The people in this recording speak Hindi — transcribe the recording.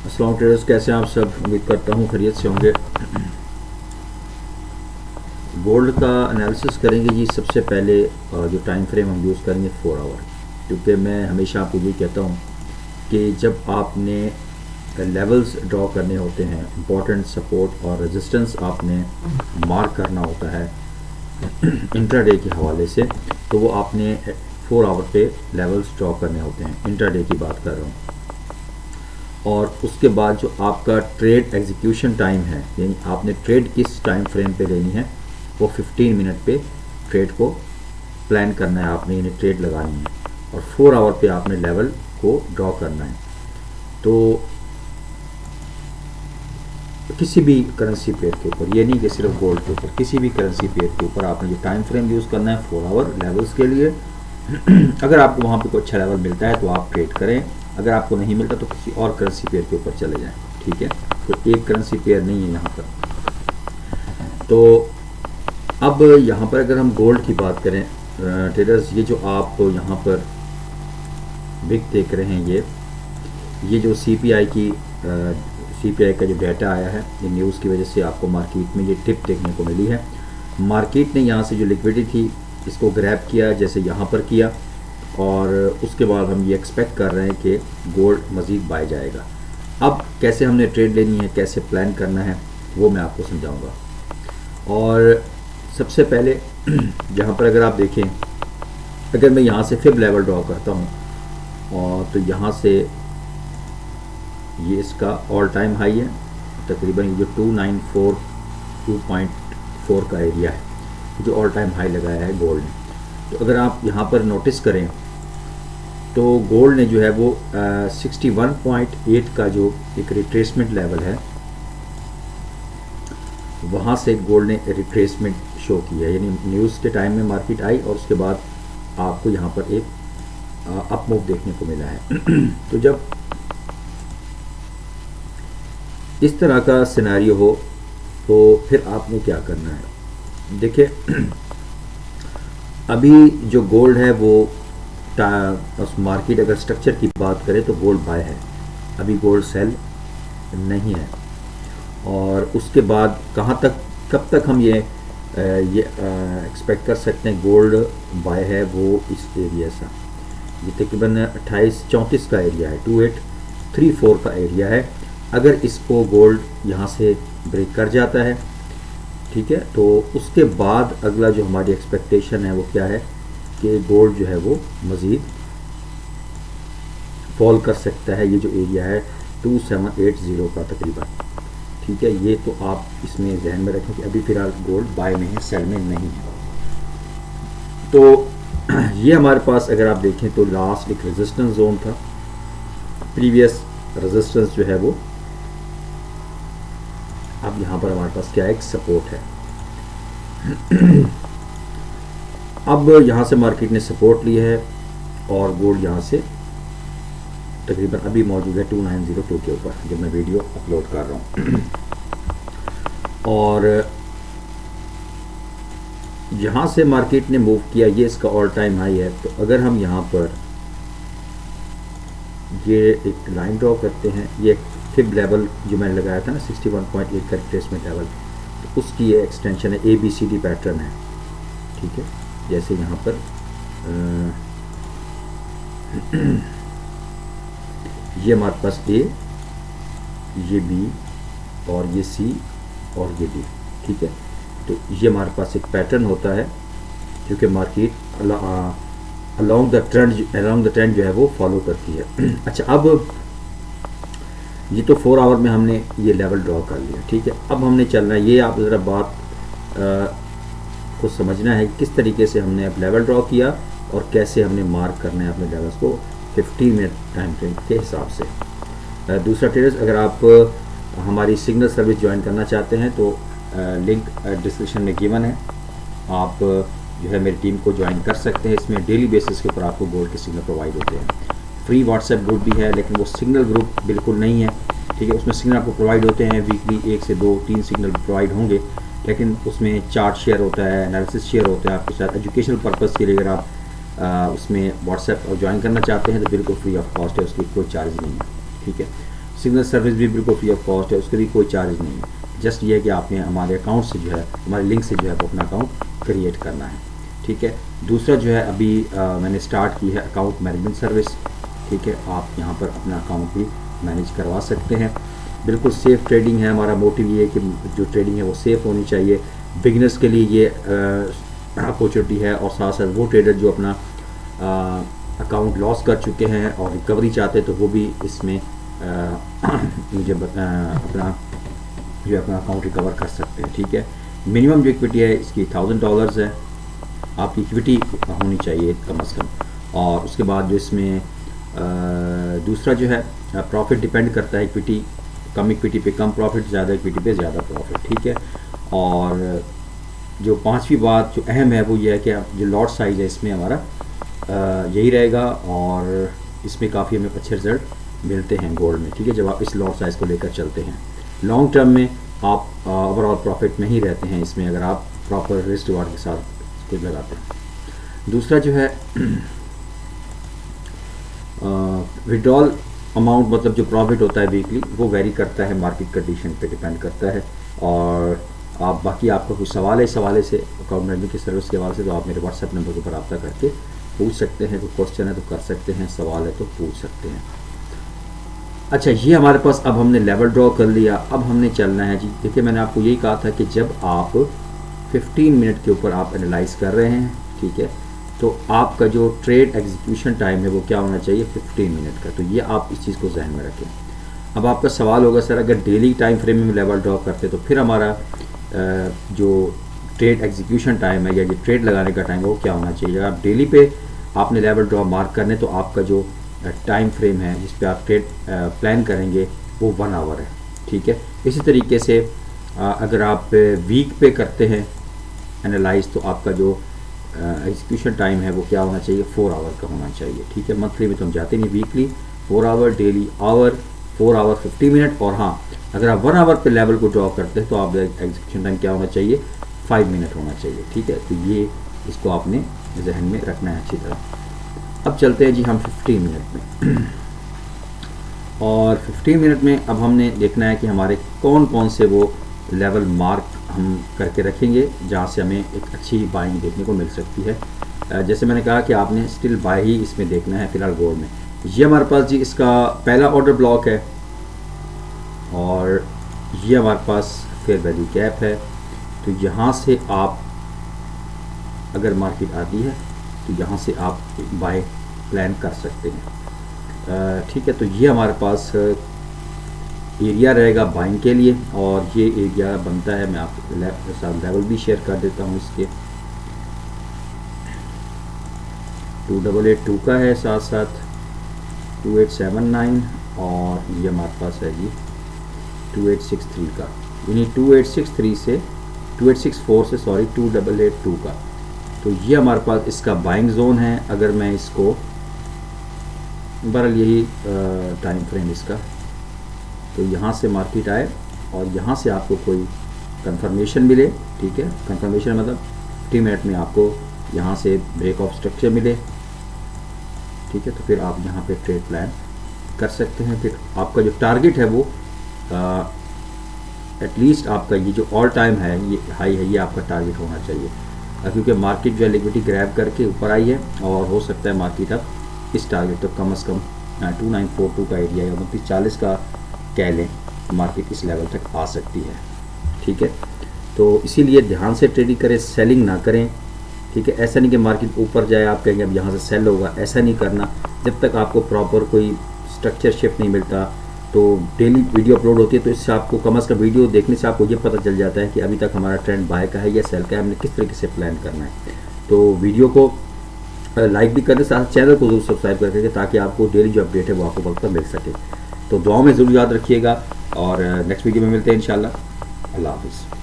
अस्सलाम ट्रेडर्स, कैसे हैं आप सब? उम्मीद करता हूँ खैरियत से होंगे। गोल्ड का एनालिसिस करेंगे जी। सबसे पहले जो टाइम फ्रेम हम यूज़ करेंगे 4 आवर, क्योंकि मैं हमेशा आपको ये कहता हूँ कि जब आपने लेवल्स ड्रॉ करने होते हैं, इंपॉर्टेंट सपोर्ट और रेजिस्टेंस आपने मार्क करना होता है इंट्राडे के हवाले से, तो वो आपने 4 आवर पे लेवल्स ड्रॉ करने होते हैं। इंट्राडे की बात कर रहा हूँ। और उसके बाद जो आपका ट्रेड एग्जीक्यूशन टाइम है, यानी आपने ट्रेड किस टाइम फ्रेम पे लेनी है, वो 15 मिनट पे ट्रेड को प्लान करना है आपने, यानी ट्रेड लगानी है। और 4 आवर पे आपने लेवल को ड्रॉ करना है। तो किसी भी करेंसी पेयर के ऊपर, ये नहीं कि सिर्फ गोल्ड के ऊपर, किसी भी करेंसी पेयर के ऊपर आपने ये टाइम फ्रेम यूज़ करना है 4 आवर लेवल्स के लिए। अगर आपको वहाँ पे कोई अच्छा लेवल मिलता है तो आप ट्रेड करें, अगर आपको नहीं मिलता तो किसी और करेंसी पेयर के ऊपर चले जाएं। ठीक है, तो एक करेंसी पेयर नहीं है यहाँ पर। तो अब यहाँ पर अगर हम गोल्ड की बात करें ट्रेडर्स, ये जो आप यहाँ पर बिग देख रहे हैं, ये जो सीपीआई का जो डाटा आया है, ये न्यूज़ की वजह से आपको मार्केट में ये टिप देखने को मिली है। मार्केट ने यहाँ से जो लिक्विडिटी थी इसको ग्रैब किया, जैसे यहाँ पर किया, और उसके बाद हम ये एक्सपेक्ट कर रहे हैं कि गोल्ड मज़ीद बाय जाएगा। अब कैसे हमने ट्रेड लेनी है, कैसे प्लान करना है, वो मैं आपको समझाऊंगा। और सबसे पहले यहाँ पर अगर आप देखें, अगर मैं यहाँ से फिब लेवल ड्रॉ करता हूँ, और तो यहाँ से ये इसका ऑल टाइम हाई है, तकरीबन जो 294.2.4 का एरिया है, जो ऑल टाइम हाई लगाया है गोल्ड ने। तो अगर आप यहाँ पर नोटिस करें तो गोल्ड ने जो है वो 61.8 का जो एक रिट्रेसमेंट लेवल है, वहाँ से गोल्ड ने रिट्रेसमेंट शो किया है। यानी न्यूज़ के टाइम में मार्केट आई और उसके बाद आपको यहाँ पर एक अप मूव देखने को मिला है। तो जब इस तरह का सिनेरियो हो तो फिर आपने क्या करना है? देखिए, अभी जो गोल्ड है वो उस मार्केट, अगर स्ट्रक्चर की बात करें तो गोल्ड बाय है, अभी गोल्ड सेल नहीं है। और उसके बाद कहाँ तक, कब तक हम ये एक्सपेक्ट कर सकते हैं गोल्ड बाय है? वो इस एरिया से, ये तकरीबन 28-34 का एरिया है, 2834 का एरिया है। अगर इसको गोल्ड यहाँ से ब्रेक कर जाता है, ठीक है, तो उसके बाद अगला जो हमारी एक्सपेक्टेशन है वो क्या है कि गोल्ड जो है वो मज़ीद फॉल कर सकता है। ये जो एरिया है 2780 का तकरीबन, ठीक है। ये तो आप इसमें जहन में रखें कि अभी फ़िलहाल गोल्ड बाय में है, सेल में नहीं है। तो ये हमारे पास अगर आप देखें तो लास्ट एक रेजिस्टेंस जोन था, प्रीवियस रेजिस्टेंस जो है वो, अब यहाँ पर हमारे पास क्या है, एक सपोर्ट है। अब यहाँ से मार्केट ने सपोर्ट लिया है और गोल्ड यहाँ से तकरीबन अभी मौजूद है 2902 के ऊपर, जब मैं वीडियो अपलोड कर रहा हूँ। और यहाँ से मार्केट ने मूव किया, ये इसका ऑल टाइम हाई है। तो अगर हम यहाँ पर ये एक लाइन ड्रॉ करते हैं, ये फिब लेवल जो मैंने लगाया था ना 61.8 का रिट्रेसमेंट लेवल, तो उसकी ये एक्सटेंशन है, ABCD पैटर्न है, ठीक है। जैसे यहाँ पर ये हमारे पास A, ये B और ये C और ये D, ठीक है। तो ये हमारे पास एक पैटर्न होता है क्योंकि मार्केट अलोंग द ट्रेंड जो है वो फॉलो करती है। अच्छा, अब ये तो 4 आवर में हमने ये लेवल ड्रॉ कर लिया, ठीक है। अब हमने चलना है, ये आप ज़रा बात को समझना है किस तरीके से हमने अब लेवल ड्रॉ किया और कैसे हमने मार्क करना है अपने लेवल्स को 15 मिनट टाइम फ्रेम के हिसाब से। दूसरा ट्रेडर्स, अगर आप हमारी सिग्नल सर्विस ज्वाइन करना चाहते हैं तो लिंक डिस्क्रिप्शन में गिवन है, आप जो है मेरी टीम को ज्वाइन कर सकते हैं। इसमें डेली बेसिस के ऊपर आपको गोल्ड के सिग्नल प्रोवाइड होते हैं। फ्री व्हाट्सएप ग्रुप भी है, लेकिन वो सिग्नल ग्रुप बिल्कुल नहीं है, ठीक है। उसमें सिग्नल आपको प्रोवाइड होते हैं, वीकली 1 से 2-3 सिग्नल प्रोवाइड होंगे, लेकिन उसमें चार्ट शेयर होता है, एनालिसिस शेयर होता है आपके साथ। एजुकेशनल पर्पज़ के लिए अगर आप उसमें व्हाट्सएप ज्वाइन करना चाहते हैं तो बिल्कुल फ्री ऑफ कॉस्ट है, उसकी कोई चार्ज नहीं है, ठीक है। सिग्नल सर्विस भी बिल्कुल फ्री ऑफ कॉस्ट है, उसके लिए कोई चार्ज नहीं है। जस्ट ये है कि आपने हमारे अकाउंट से जो है, हमारे लिंक से जो है वो अपना अकाउंट क्रिएट करना है, ठीक है। दूसरा जो है अभी मैंने स्टार्ट की है अकाउंट मैनेजमेंट सर्विस, ठीक है। आप यहाँ पर अपना अकाउंट भी मैनेज करवा सकते हैं। बिल्कुल सेफ़ ट्रेडिंग है, हमारा मोटिव ये है कि जो ट्रेडिंग है वो सेफ़ होनी चाहिए। बिगिनर्स के लिए ये अपॉर्चुनिटी है, और साथ साथ वो ट्रेडर जो अपना अकाउंट लॉस कर चुके हैं और रिकवरी चाहते हैं तो वो भी इसमें मुझे अपना जो अपना अकाउंट रिकवर कर सकते हैं, ठीक है। मिनिमम जो इक्विटी है इसकी $1000 है, आपकी इक्विटी होनी चाहिए कम से कम। और उसके बाद जो इसमें दूसरा जो है प्रॉफिट डिपेंड करता है, इक्विटी कम इक्विटी पे कम प्रॉफिट, ज़्यादा इक्विटी पे ज़्यादा प्रॉफिट, ठीक है। और जो पांचवी बात जो अहम है वो ये है कि जो लॉट साइज़ है इसमें हमारा यही रहेगा, और इसमें काफ़ी हमें अच्छे रिजल्ट मिलते हैं गोल्ड में, ठीक है, जब आप इस लॉट साइज़ को लेकर चलते हैं। लॉन्ग टर्म में आप ओवरऑल प्रॉफिट में ही रहते हैं इसमें, अगर आप प्रॉपर रिस्क रिवार्ड के साथ इसको लगाते हैं। दूसरा जो है विड्रॉल अमाउंट, मतलब जो प्रॉफिट होता है वीकली, वो वेरी करता है, मार्केट कंडीशन पे डिपेंड करता है। और आप बाकी आपका कोई सवाल है इस हवाले से, अकाउंट मैनेजमेंट की सर्विस के हवाले से, तो आप मेरे व्हाट्सएप नंबर के ऊपर रब्ता करके पूछ सकते हैं। कोई क्वेश्चन है तो कर सकते हैं, सवाल है तो पूछ सकते हैं। अच्छा, ये हमारे पास अब हमने लेवल ड्रॉ कर लिया, अब हमने चलना है जी। देखिए मैंने आपको यही कहा था कि जब आप 15 मिनट के ऊपर आप एनालाइज कर रहे हैं, ठीक है, तो आपका जो ट्रेड एग्जीक्यूशन टाइम है वो क्या होना चाहिए, 15 मिनट का। तो ये आप इस चीज़ को जहन में रखें। अब आपका सवाल होगा सर अगर डेली टाइम फ्रेम में लेवल ड्रॉ करते तो फिर हमारा जो ट्रेड एग्जीक्यूशन टाइम है या जो ट्रेड लगाने का टाइम है वो क्या होना चाहिए। अगर आप डेली पे आपने लेवल ड्रॉ मार्क करने तो आपका जो टाइम फ्रेम है जिस पे आप ट्रेड प्लान करेंगे वो 1 आवर है, ठीक है। इसी तरीके से अगर आप वीक पे करते हैं एनालाइज तो आपका जो एग्जीक्यूशन टाइम है वो क्या होना चाहिए, 4 आवर का होना चाहिए, ठीक है। मंथली में तो हम जाते नहीं, weekly 4 hour, daily hour 4 hour 50 minute. और हाँ, अगर आप 1 आवर पे लेवल को ड्रॉ करते हैं तो आप एग्जीक्यूशन टाइम क्या होना चाहिए, 5 मिनट होना चाहिए, ठीक है। तो ये इसको आपने जहन में रखना है अच्छी तरह। अब चलते हैं जी हम 15 मिनट में और 15 मिनट में अब हमने देखना है कि हमारे कौन कौन से वो लेवल मार्क हम करके रखेंगे जहाँ से हमें एक अच्छी बाइंग देखने को मिल सकती है। जैसे मैंने कहा कि आपने स्टिल बाय ही इसमें देखना है फिलहाल गोल्ड में। ये हमारे पास जी इसका पहला ऑर्डर ब्लॉक है और ये हमारे पास फेयर वैल्यू गैप है। तो यहाँ से आप अगर मार्केट आती है तो यहाँ से आप बाय प्लान कर सकते हैं, ठीक है। तो ये हमारे पास एरिया रहेगा बाइंग के लिए और ये एरिया बनता है, मैं आपके साथ लेवल भी शेयर कर देता हूँ इसके। 2882 का है, साथ साथ 2879 और ये हमारे पास है जी 2863 का, यानी 2863 से 2864 से 2882 का। तो ये हमारे पास इसका बाइंग जोन है। अगर मैं इसको बहरहाल यही टाइम फ्रेम इसका, तो यहाँ से मार्केट आए और यहाँ से आपको कोई कंफर्मेशन मिले, ठीक है। कंफर्मेशन मतलब 50 मिनट में आपको यहाँ से ब्रेक ऑफ स्ट्रक्चर मिले, ठीक है। तो फिर आप यहाँ पे ट्रेड प्लान कर सकते हैं। फिर आपका जो टारगेट है वो एटलीस्ट आपका ये जो ऑल टाइम है ये हाई है, ये आपका टारगेट होना चाहिए, क्योंकि मार्केट जो है लिक्विडिटी ग्रैब करके ऊपर आई है और हो सकता है मार्केट अब इस टारगेट तो कम से कम 2942 का एरिया या 2940 का कह लें, मार्केट इस लेवल तक आ सकती है, ठीक है। तो इसीलिए ध्यान से ट्रेडिंग करें, सेलिंग ना करें, ठीक है। ऐसा नहीं कि मार्केट ऊपर जाए आप कहेंगे अब यहाँ से सेल होगा, ऐसा नहीं करना। जब तक आपको प्रॉपर कोई स्ट्रक्चर शिफ्ट नहीं मिलता, तो डेली वीडियो अपलोड होती है तो इससे आपको कम से कम वीडियो देखने से आपको ये पता चल जाता है कि अभी तक हमारा ट्रेंड बाय का है या सेल का है, हमने किस तरीके से प्लान करना है। तो वीडियो को लाइक भी करने साथ चैनल को जरूर सब्सक्राइब करके, ताकि आपको डेली जो अपडेट है वो आपको वक्त पर मिल सके। तो दुआ में ज़रूर याद रखिएगा और नेक्स्ट वीडियो में मिलते हैं इंशाल्लाह। अल्लाह हाफिज़।